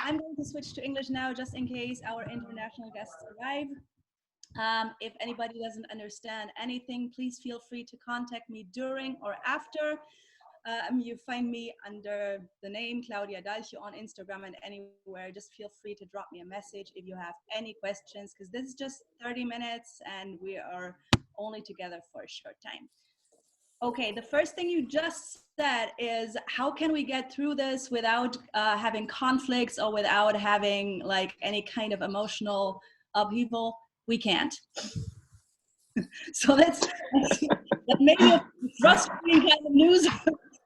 I'm going to switch to English now, just in case our international guests arrive. If anybody doesn't understand anything, please feel free to contact me during or after. You find me under the name Claudia Dalchow on Instagram and anywhere. Just feel free to drop me a message if you have any questions, because this is just 30 minutes and we are only together for a short time. Okay, the first thing you just said is, how can we get through this without having conflicts or without having like any kind of emotional upheaval? We can't. So that may be a frustrating kind of news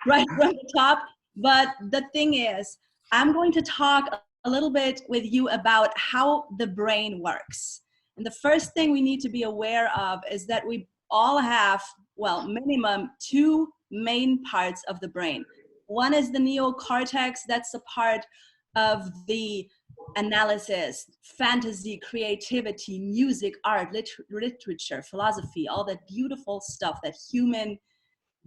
right from the top. But the thing is, I'm going to talk a little bit with you about how the brain works. And the first thing we need to be aware of is that we all have, well, minimum 2 main parts of the brain. One is the neocortex. That's the part of the analysis, fantasy, creativity, music, art, literature, philosophy, all that beautiful stuff, that human,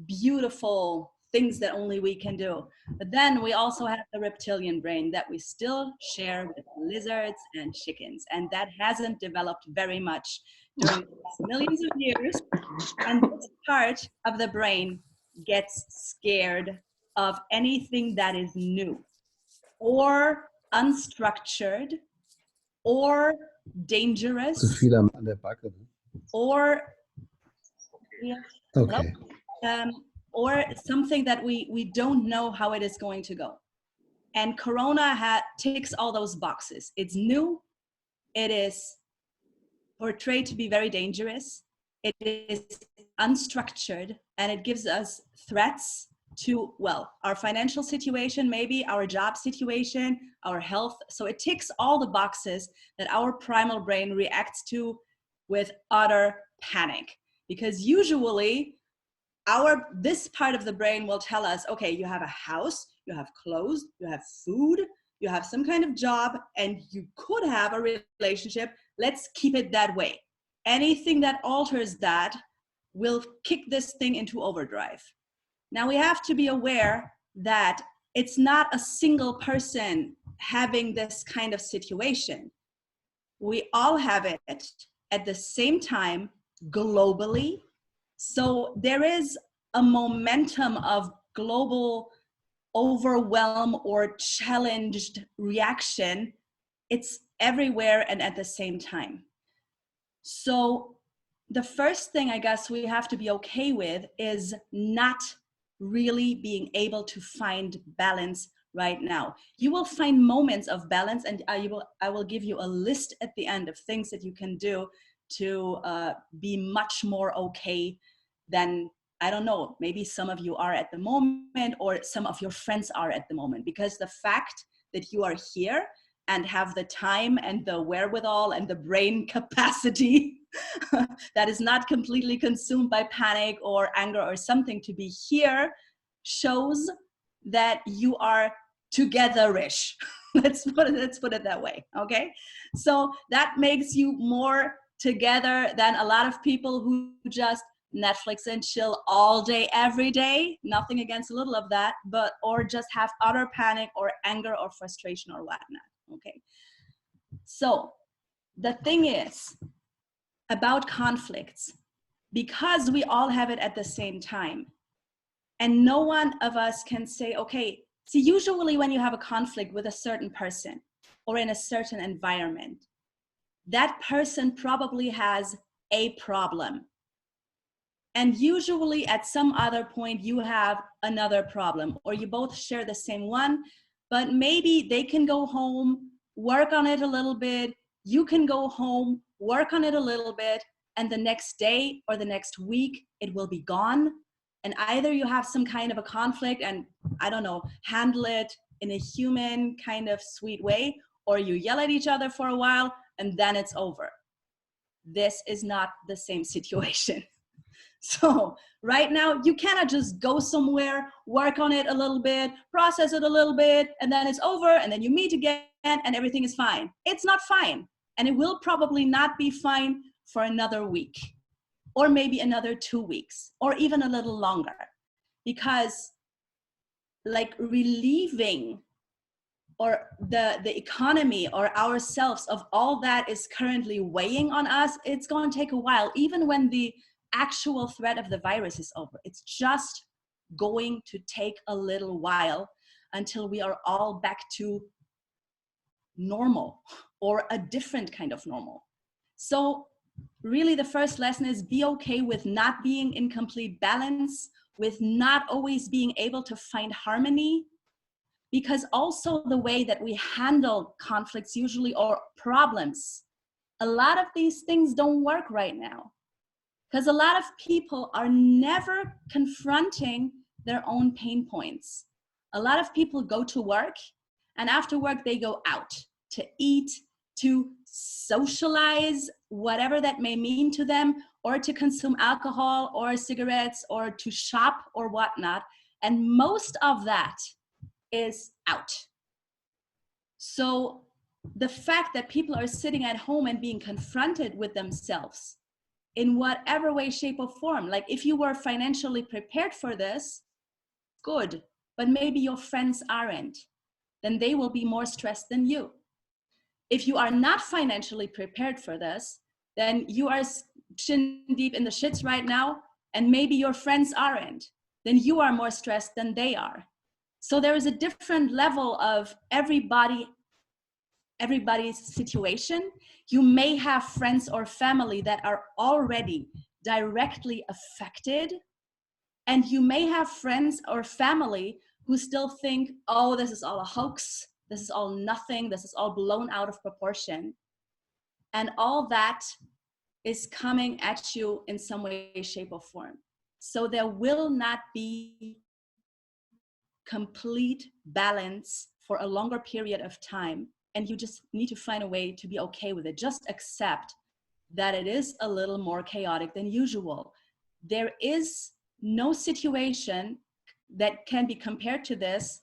beautiful things that only we can do. But then we also have the reptilian brain that we still share with lizards and chickens, and that hasn't developed very much during the last millions of years. And this part of the brain gets scared of anything that is new or unstructured or dangerous or okay. Or something that we don't know how it is going to go. And Corona ticks all those boxes. It's new, it is portrayed to be very dangerous, it is unstructured, and it gives us threats to, well, our financial situation, maybe our job situation, our health. So it ticks all the boxes that our primal brain reacts to with utter panic. Because usually this part of the brain will tell us, okay, you have a house, you have clothes, you have food, you have some kind of job, and you could have a relationship. Let's keep it that way. Anything that alters that will kick this thing into overdrive. Now we have to be aware that it's not a single person having this kind of situation. We all have it at the same time globally. So there is a momentum of global overwhelm or challenged reaction. It's everywhere and at the same time. So the first thing I guess we have to be okay with is not really being able to find balance right now. You will find moments of balance, and I will give you a list at the end of things that you can do to be much more okay than, I don't know, maybe some of you are at the moment, or some of your friends are at the moment. Because the fact that you are here and have the time and the wherewithal and the brain capacity that is not completely consumed by panic or anger or something to be here shows that you are togetherish. Let's put it that way, okay? So that makes you more together than a lot of people who just Netflix and chill all day, every day. Nothing against a little of that, but or just have utter panic or anger or frustration or whatnot, okay? So the thing is about conflicts, because we all have it at the same time, and no one of us can say, okay, see, usually when you have a conflict with a certain person or in a certain environment, that person probably has a problem. And usually at some other point you have another problem, or you both share the same one, but maybe they can go home, work on it a little bit, you can go home, work on it a little bit, and the next day or the next week it will be gone. And either you have some kind of a conflict and, I don't know, handle it in a human kind of sweet way, or you yell at each other for a while and then it's over. This is not the same situation. So right now, you cannot just go somewhere, work on it a little bit, process it a little bit, and then it's over, and then you meet again, and everything is fine. It's not fine, and it will probably not be fine for another week, or maybe another 2 weeks, or even a little longer, because like relieving or the economy or ourselves of all that is currently weighing on us, it's going to take a while. Even when the actual threat of the virus is over, it's just going to take a little while until we are all back to normal or a different kind of normal. So really the first lesson is be okay with not being in complete balance, with not always being able to find harmony, because also the way that we handle conflicts usually, or problems, a lot of these things don't work right now because a lot of people are never confronting their own pain points. A lot of people go to work, and after work they go out to eat, to socialize, whatever that may mean to them, or to consume alcohol or cigarettes or to shop or whatnot. And most of that is out. So the fact that people are sitting at home and being confronted with themselves in whatever way, shape, or form, like if you were financially prepared for this, good, but maybe your friends aren't, then they will be more stressed than you. If you are not financially prepared for this, then you are shin deep in the shits right now, and maybe your friends aren't, then you are more stressed than they are. So there is a different level of everybody's situation. You may have friends or family that are already directly affected, and you may have friends or family who still think, oh, this is all a hoax, this is all nothing, this is all blown out of proportion. And all that is coming at you in some way, shape, or form. So there will not be complete balance for a longer period of time. And you just need to find a way to be okay with it. Just accept that it is a little more chaotic than usual. There is no situation that can be compared to this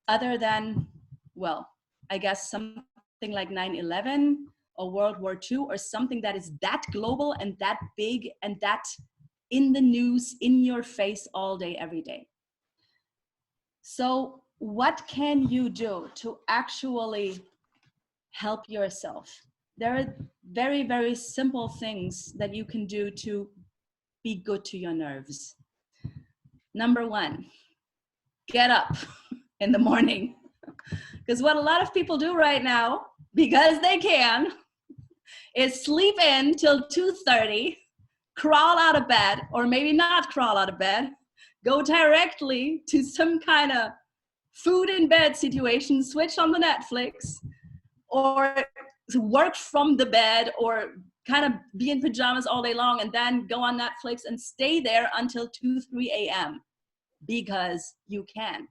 other than, well, I guess something like 9/11 or World War II, or something that is that global and that big and that in the news, in your face all day, every day. So what can you do to actually help yourself? There are very, very simple things that you can do to be good to your nerves. Number one, get up in the morning. Because what a lot of people do right now, because they can, is sleep in till 2:30, crawl out of bed, or maybe not crawl out of bed, go directly to some kind of food in bed situation, switch on the Netflix, or work from the bed, or kind of be in pajamas all day long and then go on Netflix and stay there until 2, 3 a.m. because you can.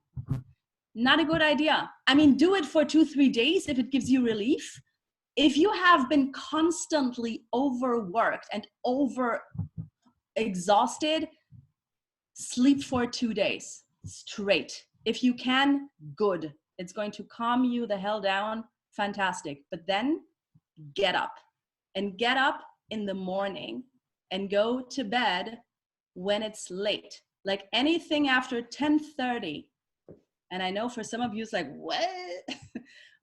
Not a good idea. I mean, do it for 2, 3 days if it gives you relief. If you have been constantly overworked and over exhausted, sleep for 2 days straight. If you can, good. It's going to calm you the hell down. Fantastic. But then get up, and get up in the morning and go to bed when it's late. Like anything after 10:30. And I know for some of you it's like, what?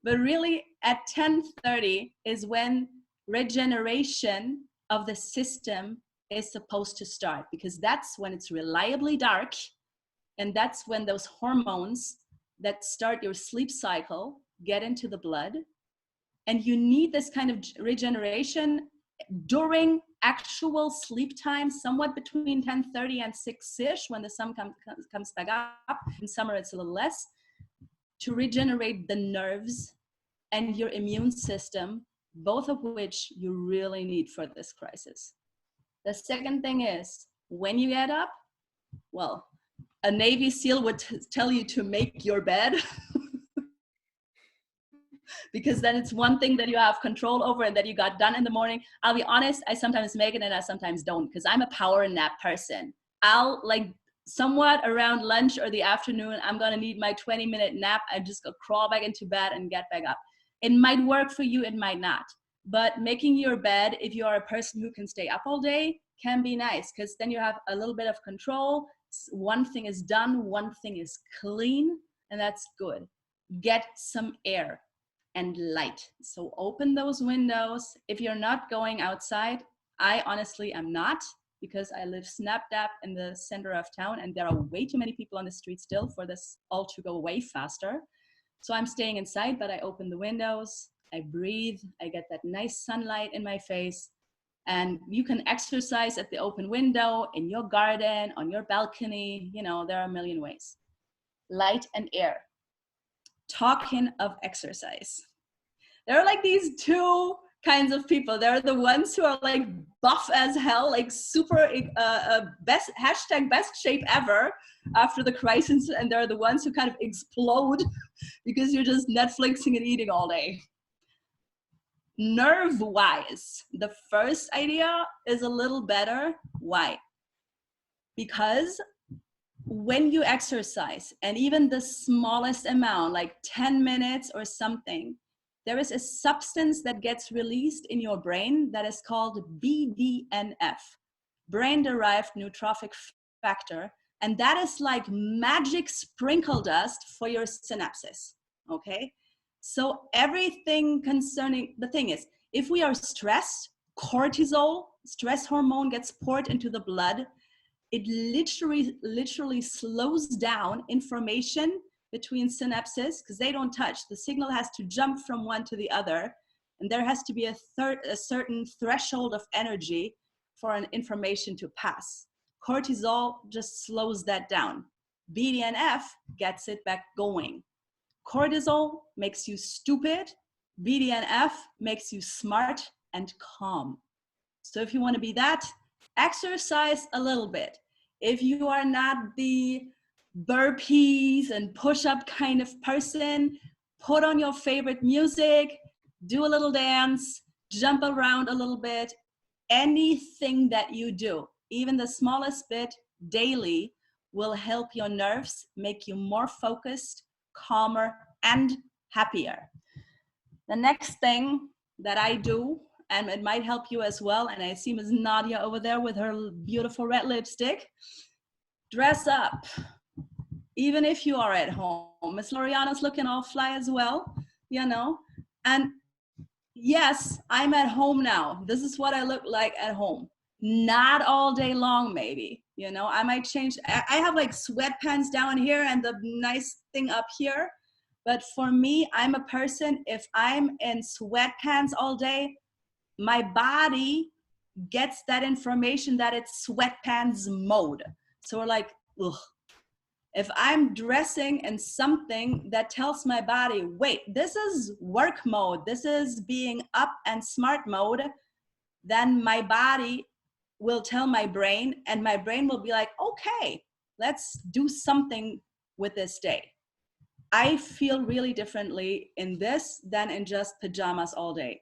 But really at 10:30 is when regeneration of the system is supposed to start, because that's when it's reliably dark, and that's when those hormones that start your sleep cycle get into the blood. And you need this kind of regeneration during actual sleep time, somewhat between 10:30 and 6-ish, when the sun comes back up. In summer it's a little less, to regenerate the nerves and your immune system, both of which you really need for this crisis. The second thing is, when you get up, well, a Navy SEAL would tell you to make your bed because then it's one thing that you have control over and that you got done in the morning. I'll be honest, I sometimes make it and I sometimes don't, because I'm a power nap person. I'll like somewhat around lunch or the afternoon, I'm gonna need my 20-minute nap. I just go crawl back into bed and get back up. It might work for you, it might not. But making your bed, if you are a person who can stay up all day, can be nice, because then you have a little bit of control. One thing is done, one thing is clean, and that's good. get some air and light. So open those windows. If you're not going outside, I honestly am not, because I live snap dab in the center of town and there are way too many people on the street still for this all to go way faster. So I'm staying inside, but I open the windows, I breathe, I get that nice sunlight in my face. And you can exercise at the open window, in your garden, on your balcony. You know, there are a million ways. Light and air. Talking of exercise, there are like these two kinds of people. There are the ones who are like buff as hell, like super best hashtag best shape ever after the crisis, and there are the ones who kind of explode because you're just Netflixing and eating all day. Nerve wise, the first idea is a little better. Why? Because when you exercise, and even the smallest amount, like 10 minutes or something, there is a substance that gets released in your brain that is called BDNF, brain-derived neurotrophic factor. And that is like magic sprinkle dust for your synapses, okay? So everything concerning, the thing is, if we are stressed, cortisol, stress hormone, gets poured into the blood. It literally slows down information between synapses because they don't touch. The signal has to jump from one to the other, and there has to be a certain threshold of energy for an information to pass. Cortisol just slows that down. BDNF gets it back going. Cortisol makes you stupid. BDNF makes you smart and calm. So if you want to be that, exercise a little bit. If you are not the burpees and push-up kind of person, put on your favorite music, do a little dance, jump around a little bit. Anything that you do, even the smallest bit daily, will help your nerves, make you more focused, calmer, and happier. The next thing that I do, and it might help you as well, and I see Ms. Nadia over there with her beautiful red lipstick, dress up. Even if you are at home. Ms. Loriana's looking all fly as well, you know. And yes, I'm at home now. This is what I look like at home. Not all day long, maybe, you know. I might change. I have like sweatpants down here and the nice thing up here. But for me, I'm a person, if I'm in sweatpants all day, my body gets that information that it's sweatpants mode. So we're like, ugh. If I'm dressing in something that tells my body, wait, this is work mode, this is being up and smart mode, then my body will tell my brain, and my brain will be like, okay, let's do something with this day. I feel really differently in this than in just pajamas all day.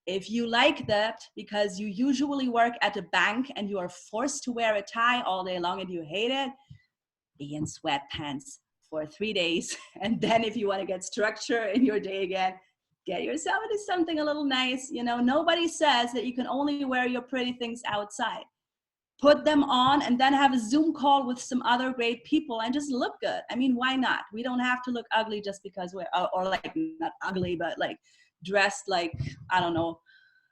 If you like that because you usually work at a bank and you are forced to wear a tie all day long and you hate it, be in sweatpants for 3 days. And then if you want to get structure in your day again, get yourself into something a little nice. You know, nobody says that you can only wear your pretty things outside. Put them on and then have a Zoom call with some other great people and just look good. I mean, why not? We don't have to look ugly just because we're, or like not ugly, but like dressed like, I don't know,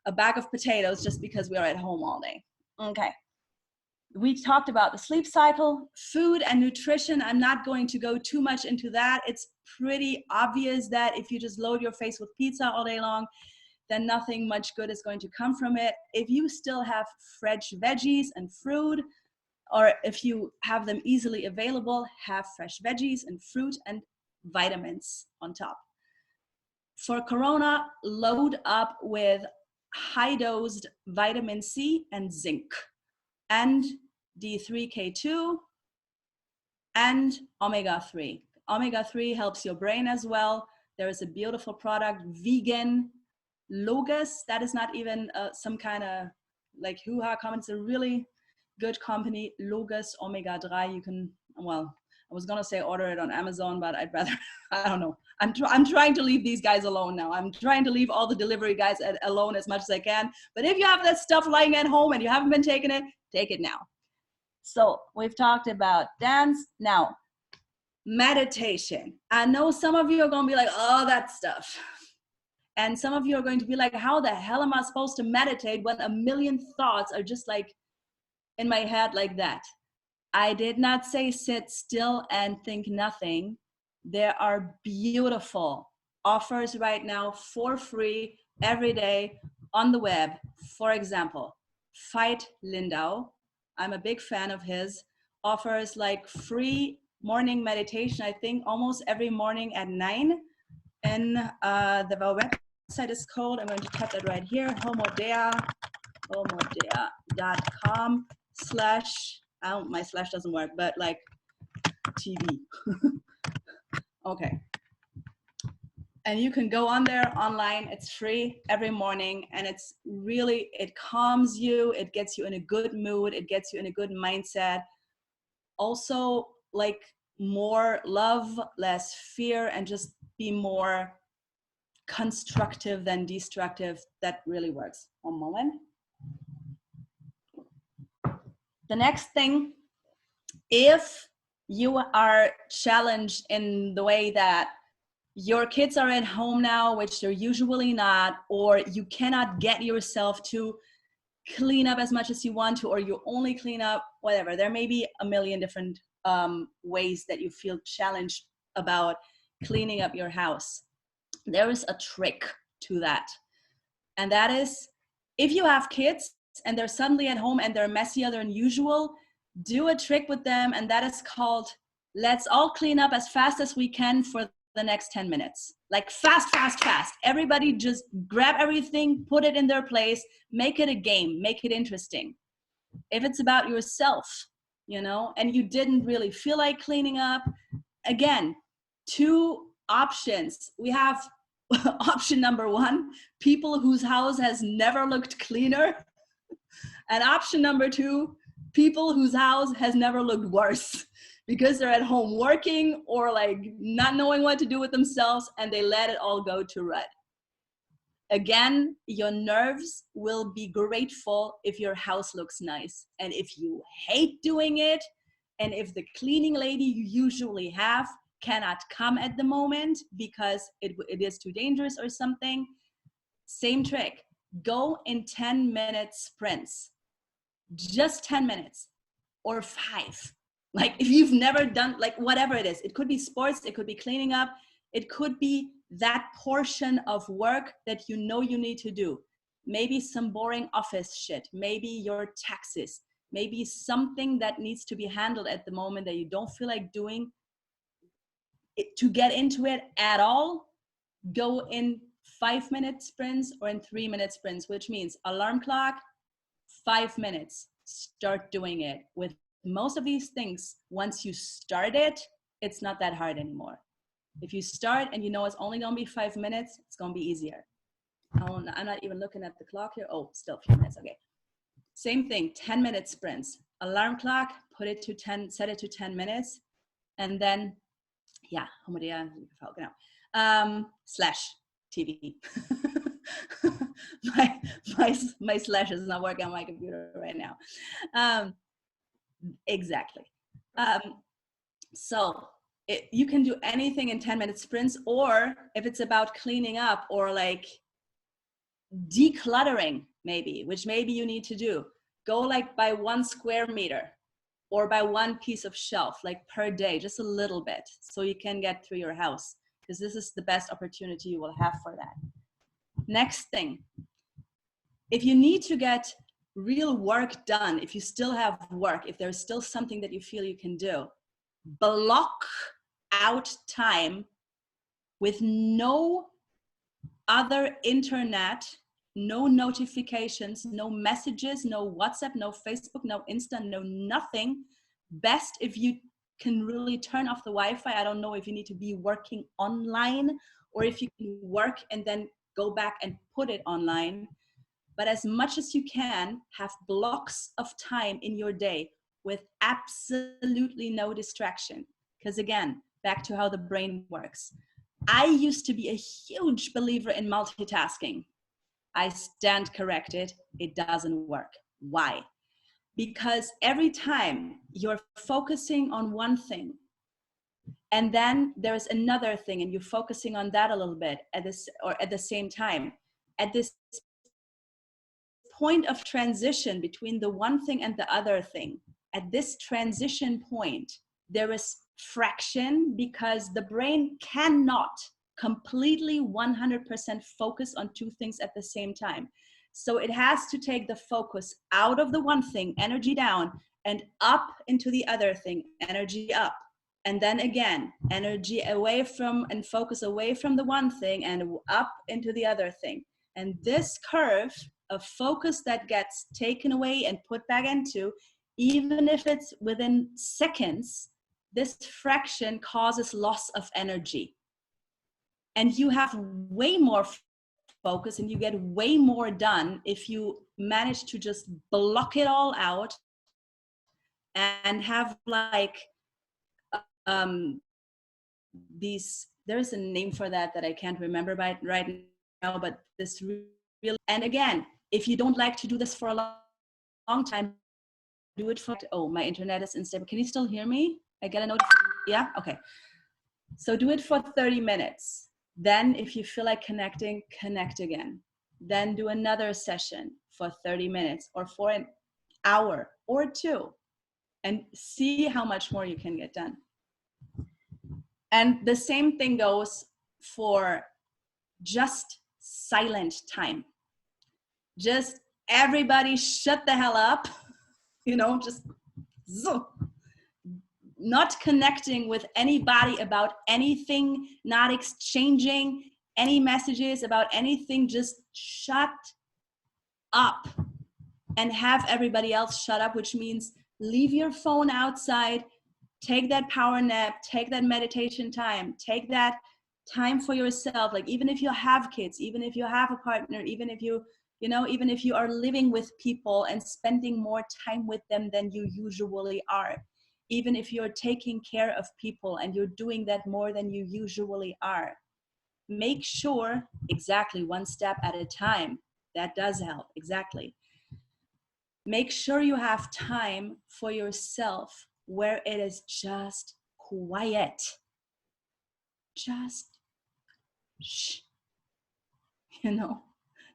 a bag of potatoes just because we are at home all day. Okay. We talked about the sleep cycle, food and nutrition. I'm not going to go too much into that. It's pretty obvious that if you just load your face with pizza all day long, then nothing much good is going to come from it. If you still have fresh veggies and fruit, or if you have them easily available, have fresh veggies and fruit and vitamins on top. For Corona, load up with high-dosed vitamin C and zinc, and D3K2, and omega-3. Omega-3 helps your brain as well. There is a beautiful product, vegan Logos, that is not even some kind of like hoo-ha comment. It's a really good company, Logos Omega-3. You can, well, I was gonna say order it on Amazon, but I'd rather, I don't know. I'm trying to leave these guys alone now. I'm trying to leave all the delivery guys alone as much as I can. But if you have that stuff lying at home and you haven't been taking it, take it now. So we've talked about dance. Now, Meditation. I know some of you are going to be like, oh, that stuff. And some of you are going to be like, how the hell am I supposed to meditate when a million thoughts are just like in my head like that? I did not say sit still and think nothing. There are beautiful offers right now for free every day on the web. For example, Veit Lindau, I'm a big fan of his, offers like free morning meditation, I think almost every morning at 9. And the website is called, I'm going to type that right here, homodea.com/ my slash doesn't work, but like TV. Okay. And you can go on there online. It's free every morning. And it's really, it calms you. It gets you in a good mood. It gets you in a good mindset. Also, like more love, less fear, and just be more constructive than destructive. That really works. One moment. The next thing, if you are challenged in the way that your kids are at home now, which they're usually not, or you cannot get yourself to clean up as much as you want to, or you only clean up, whatever. There may be a million different ways that you feel challenged about cleaning up your house. There is a trick to that. And that is, if you have kids and they're suddenly at home and they're messier than usual, do a trick with them. And that is called, let's all clean up as fast as we can for the next 10 minutes. Like fast, fast, fast. Everybody just grab everything, put it in their place, make it a game, make it interesting. If it's about yourself, you know, and you didn't really feel like cleaning up, again, 2 options. We have option number 1, people whose house has never looked cleaner. And option number 2, people whose house has never looked worse because they're at home working or like not knowing what to do with themselves and they let it all go to red. Again, your nerves will be grateful if your house looks nice. And if you hate doing it, and if the cleaning lady you usually have cannot come at the moment because it is too dangerous or something, same trick. Go in 10-minute sprints. Just 10 minutes or 5. Like if you've never done, like whatever it is, it could be sports, it could be cleaning up, it could be that portion of work that you know you need to do. Maybe some boring office shit, maybe your taxes, maybe something that needs to be handled at the moment that you don't feel like doing. To get into it at all, go in 5-minute sprints or in 3-minute sprints, which means alarm clock, 5 minutes, start doing it. With most of these things, once you start it, it's not that hard anymore. If you start and you know it's only gonna be 5 minutes, it's gonna be easier. I'm not even looking at the clock here. Oh, still a few minutes, okay. Same thing, 10-minute sprints. Alarm clock, put it to 10, set it to 10 minutes. And then, yeah, slash TV. my slash is not working on my computer right now. Exactly. So you can do anything in 10-minute sprints, or if it's about cleaning up or like decluttering, maybe, which maybe you need to do, go like by 1 square meter or by 1 piece of shelf, like per day, just a little bit, so you can get through your house, because this is the best opportunity you will have for that. Next thing, if you need to get real work done, if you still have work, if there's still something that you feel you can do, block out time with no other internet, no notifications, no messages, no WhatsApp, no Facebook, no Insta, no nothing. Best if you can really turn off the Wi-Fi. I don't know if you need to be working online or if you can work and then go back and put it online. But as much as you can, have blocks of time in your day with absolutely no distraction. Because again, back to how the brain works. I used to be a huge believer in multitasking. I stand corrected. It doesn't work. Why? Because every time you're focusing on one thing, And then there's another thing, and you're focusing on that a little bit at the same time. At this point of transition between the one thing and the other thing, at this transition point, there is fraction, because the brain cannot completely 100% focus on two things at the same time. So it has to take the focus out of the one thing, energy down, and up into the other thing, energy up. And then again, energy away from and focus away from the one thing and up into the other thing. And this curve of focus that gets taken away and put back into, even if it's within seconds, this fraction causes loss of energy. And you have way more focus and you get way more done if you manage to just block it all out and have like these, there's a name for that I can't remember right now, but this real, and again, if you don't like to do this for a long time, do it for, oh, my internet is unstable. Can you still hear me? I get a notification. Yeah, okay. So do it for 30 minutes. Then if you feel like connecting, connect again. Then do another session for 30 minutes or for an hour or two, and see how much more you can get done. And the same thing goes for just silent time. Just everybody shut the hell up, just not connecting with anybody about anything, not exchanging any messages about anything, just shut up and have everybody else shut up, which means leave your phone outside, take that power nap, take that meditation time, take that time for yourself. Like, even if you have kids, even if you have a partner, even if even if you are living with people and spending more time with them than you usually are, even if you're taking care of people and you're doing that more than you usually are, make sure, exactly, one step at a time. That does help, exactly. Make sure you have time for yourself where it is just quiet. Just shh,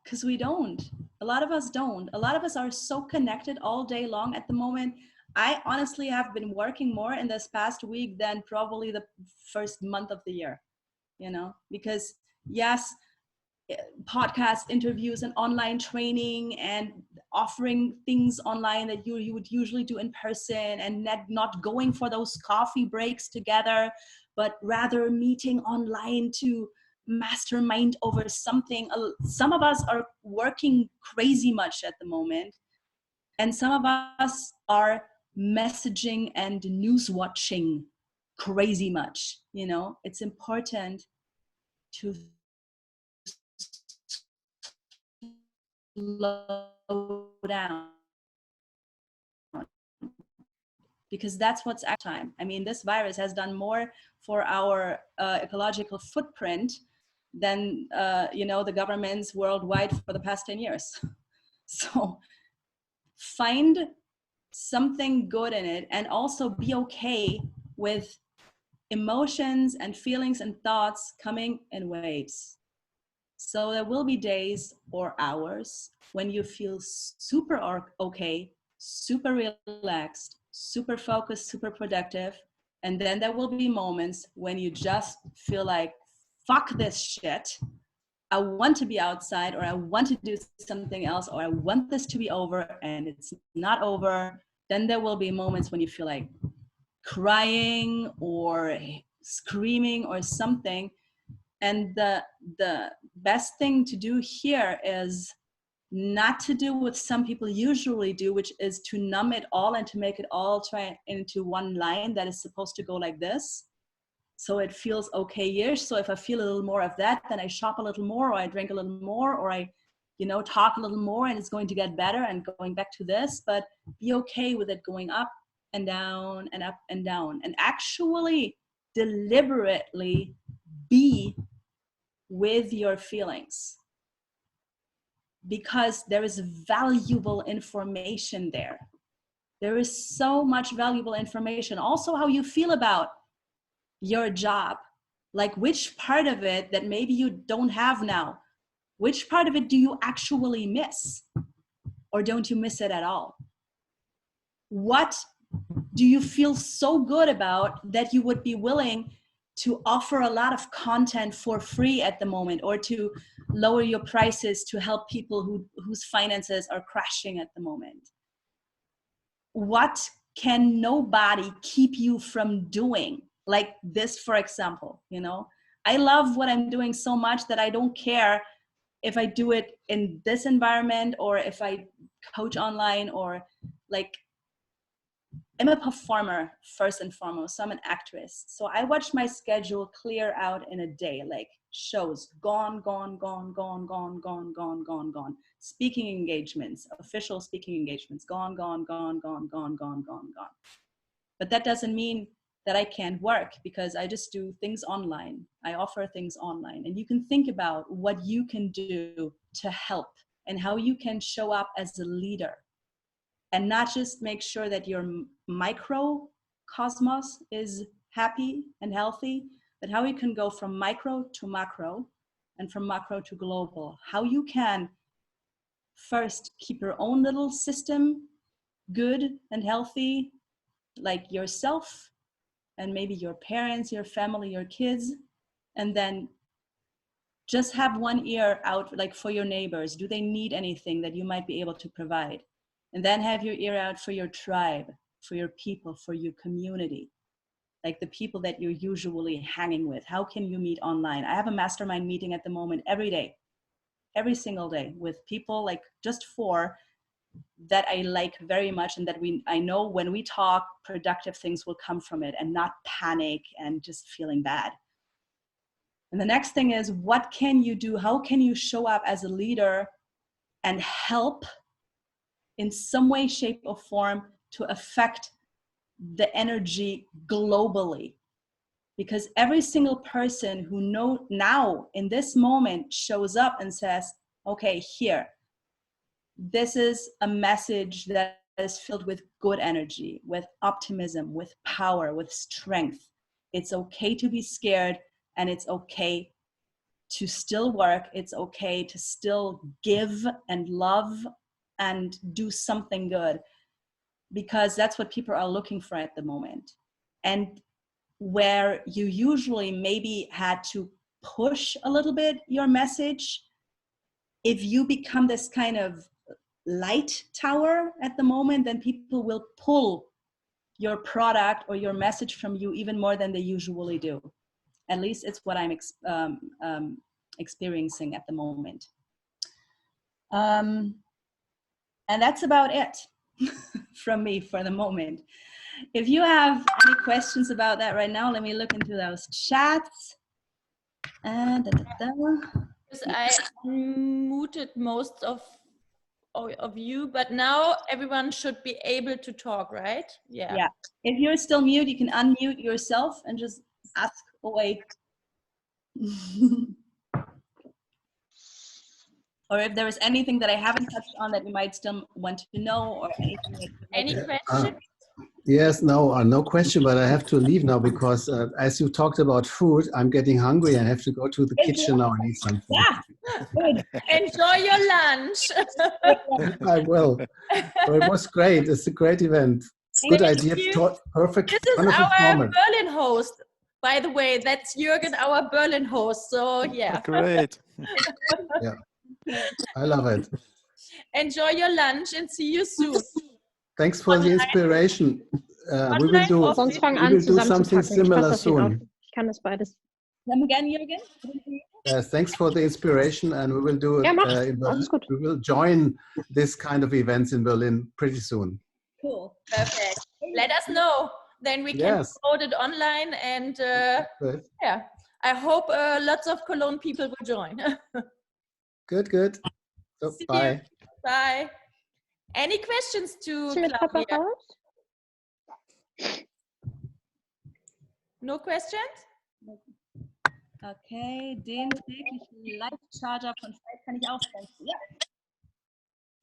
because we don't. A lot of us don't. A lot of us are so connected all day long at the moment. I honestly have been working more in this past week than probably the first month of the year, because yes, podcast interviews and online training and offering things online that you would usually do in person, and not going for those coffee breaks together, but rather meeting online to mastermind over something. Some of us are working crazy much at the moment, and some of us are messaging and news watching crazy much. It's important to slow down, because that's what's at time. I mean, this virus has done more for our ecological footprint than the governments worldwide for the past 10 years. So find something good in it, and also be okay with emotions and feelings and thoughts coming in waves. So there will be days or hours when you feel super okay, super relaxed, super focused, super productive. And then there will be moments when you just feel like, fuck this shit. I want to be outside, or I want to do something else, or I want this to be over, and it's not over. Then there will be moments when you feel like crying or screaming or something. And the best thing to do here is not to do what some people usually do, which is to numb it all and to make it all try into one line that is supposed to go like this. So it feels okay-ish. So if I feel a little more of that, then I shop a little more, or I drink a little more, or I, talk a little more, and it's going to get better, and going back to this. But be okay with it going up and down and up and down, and actually deliberately be with your feelings, because there is valuable information there. There is so much valuable information. Also, how you feel about your job? Like, which part of it that maybe you don't have now, which part of it do you actually miss? Or don't you miss it at all? What do you feel so good about that you would be willing to offer a lot of content for free at the moment, or to lower your prices to help people whose finances are crashing at the moment? What can nobody keep you from doing? Like this, for example, you know, I love what I'm doing so much that I don't care if I do it in this environment or if I coach online, or like, I'm a performer first and foremost, so I'm an actress. So I watch my schedule clear out in a day, like shows gone, gone, gone, gone, gone, gone, gone, gone, gone. Speaking engagements, official speaking engagements, gone, gone, gone, gone, gone, gone, gone, gone. But that doesn't mean that I can't work, because I just do things online. I offer things online, and you can think about what you can do to help and how you can show up as a leader. And not just make sure that your microcosmos is happy and healthy, but how you can go from micro to macro and from macro to global. How you can first keep your own little system good and healthy, like yourself and maybe your parents, your family, your kids, and then just have one ear out, like for your neighbors. Do they need anything that you might be able to provide? And then have your ear out for your tribe, for your people, for your community, like the people that you're usually hanging with. How can you meet online? I have a mastermind meeting at the moment every day, every single day, with people, like just 4 that I like very much, and that I know when we talk, productive things will come from it, and not panic and just feeling bad. And the next thing is, what can you do? How can you show up as a leader and help in some way, shape, or form to affect the energy globally? Because every single person who now in this moment shows up and says, okay, here, this is a message that is filled with good energy, with optimism, with power, with strength. It's okay to be scared, and it's okay to still work. It's okay to still give and love and do something good, because that's what people are looking for at the moment. And where you usually maybe had to push a little bit your message, if you become this kind of light tower at the moment, then people will pull your product or your message from you even more than they usually do. At least it's what I'm experiencing at the moment. And that's about it from me for the moment. If you have any questions about that right now, let me look into those chats. Because I muted most of you, but now everyone should be able to talk, right? Yeah. Yeah. If you're still mute, you can unmute yourself and just ask away. Or if there is anything that I haven't touched on that you might still want to know, or anything that any questions? Yes, no question, but I have to leave now because as you talked about food, I'm getting hungry. I have to go to the kitchen now and eat something. Yeah, good. Enjoy your lunch. I will. So it was great. It's a great event. Good idea. Perfect. This is Wonderful our format. Berlin host, by the way. That's Jürgen, our Berlin host. So yeah. Great. Yeah, I love it. Enjoy your lunch and see you soon. Thanks for the inspiration. We will do something similar soon. Ich kann das beides. Come again, Jürgen? Thanks for the inspiration, and we will do Ja, mach. in Berlin. Alles gut. We will join this kind of events in Berlin pretty soon. Cool. Perfect. Let us know. Then we can promote it online, and yeah, I hope lots of Cologne people will join. Good. So, bye. Bye. Any questions to Claudia? No questions? Okay, den täglichen Live-Charger von 5 kann ich aufstellen. Ja.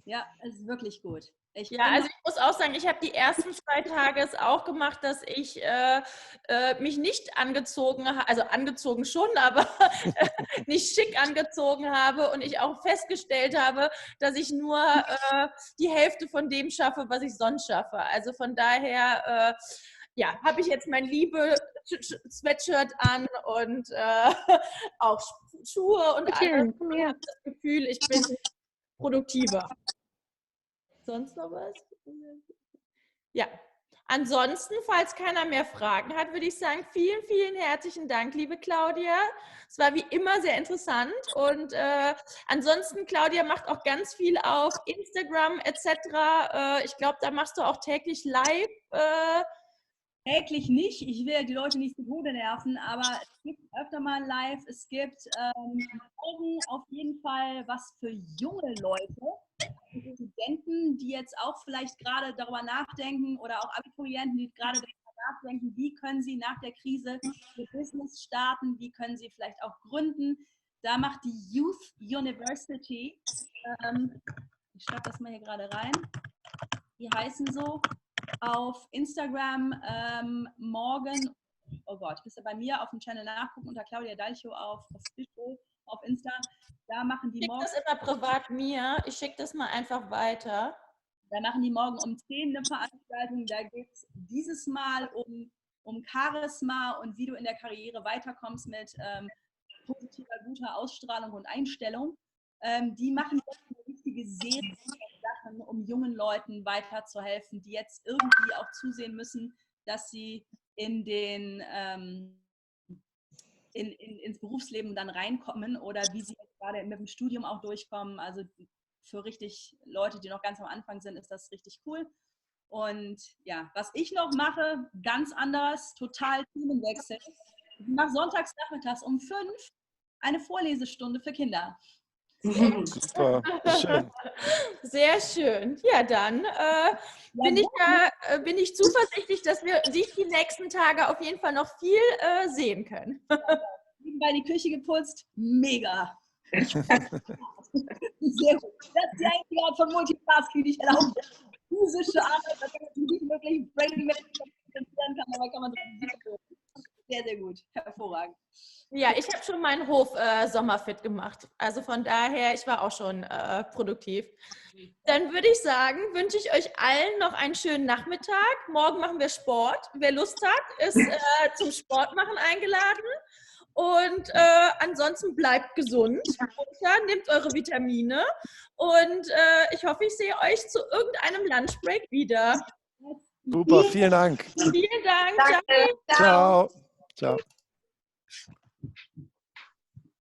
Ja, es ist wirklich gut. Ja, also ich muss auch sagen, ich habe die ersten 2 Tage es auch gemacht, dass ich mich nicht angezogen habe, also angezogen schon, aber nicht schick angezogen habe und ich auch festgestellt habe, dass ich nur die Hälfte von dem schaffe, was ich sonst schaffe. Also von daher, ja, habe ich jetzt mein Liebe-Sweatshirt an und auch Schuhe und alles. Und habe das Gefühl, ich bin produktiver. Sonst noch was? Ja. Ansonsten, falls keiner mehr Fragen hat, würde ich sagen, vielen, vielen herzlichen Dank, liebe Claudia. Es war wie immer sehr interessant. Und ansonsten, Claudia macht auch ganz viel auf Instagram etc. Ich glaube, da machst du auch täglich live. Täglich nicht. Ich will die Leute nicht zu Tode nerven, aber es gibt öfter mal live. Es gibt morgen auf jeden Fall was für junge Leute, Studenten, die jetzt auch vielleicht gerade darüber nachdenken oder auch Abiturienten, die gerade darüber nachdenken, wie können sie nach der Krise ihr Business starten, wie können sie vielleicht auch gründen. Da macht die Youth University, ich schreibe das mal hier gerade rein, die heißen so, auf Instagram morgen, oh Gott, bist du bei mir auf dem Channel nachgucken unter Claudia Dalchow auf Insta, da machen die morgen. Ich schicke das immer privat mir, ich schicke das mal einfach weiter. Da machen die morgen um 10 eine Veranstaltung, da geht es dieses Mal um Charisma und wie du in der Karriere weiterkommst mit positiver, guter Ausstrahlung und Einstellung. Die machen jetzt eine richtige Serie von Sachen, um jungen Leuten weiterzuhelfen, die jetzt irgendwie auch zusehen müssen, dass sie ins Berufsleben dann reinkommen oder wie sie jetzt gerade mit dem Studium auch durchkommen. Also für richtig Leute, die noch ganz am Anfang sind, ist das richtig cool. Und ja, was ich noch mache, ganz anders, total Themenwechsel. Ich mache sonntags nachmittags um 5 eine Vorlesestunde für Kinder. Super, schön. Sehr schön. Ja, dann bin ich zuversichtlich, dass wir dich die nächsten Tage auf jeden Fall noch viel sehen können. Nebenbei die Küche geputzt, mega. Sehr gut. Das ist die einzige Art von Multitasking, die ich erlaube. Physische Arbeit, das ist nicht wirklich Brain-Management kann, aber kann man so sehr, sehr gut. Hervorragend. Ja, ich habe schon meinen Hof sommerfit gemacht. Also von daher, ich war auch schon produktiv. Dann würde ich sagen, wünsche ich euch allen noch einen schönen Nachmittag. Morgen machen wir Sport. Wer Lust hat, ist zum Sport machen eingeladen. Und ansonsten bleibt gesund. Nehmt eure Vitamine. Und ich hoffe, ich sehe euch zu irgendeinem Lunchbreak wieder. Super, vielen Dank. Vielen Dank. Danke. Ciao. Ciao. Ciao.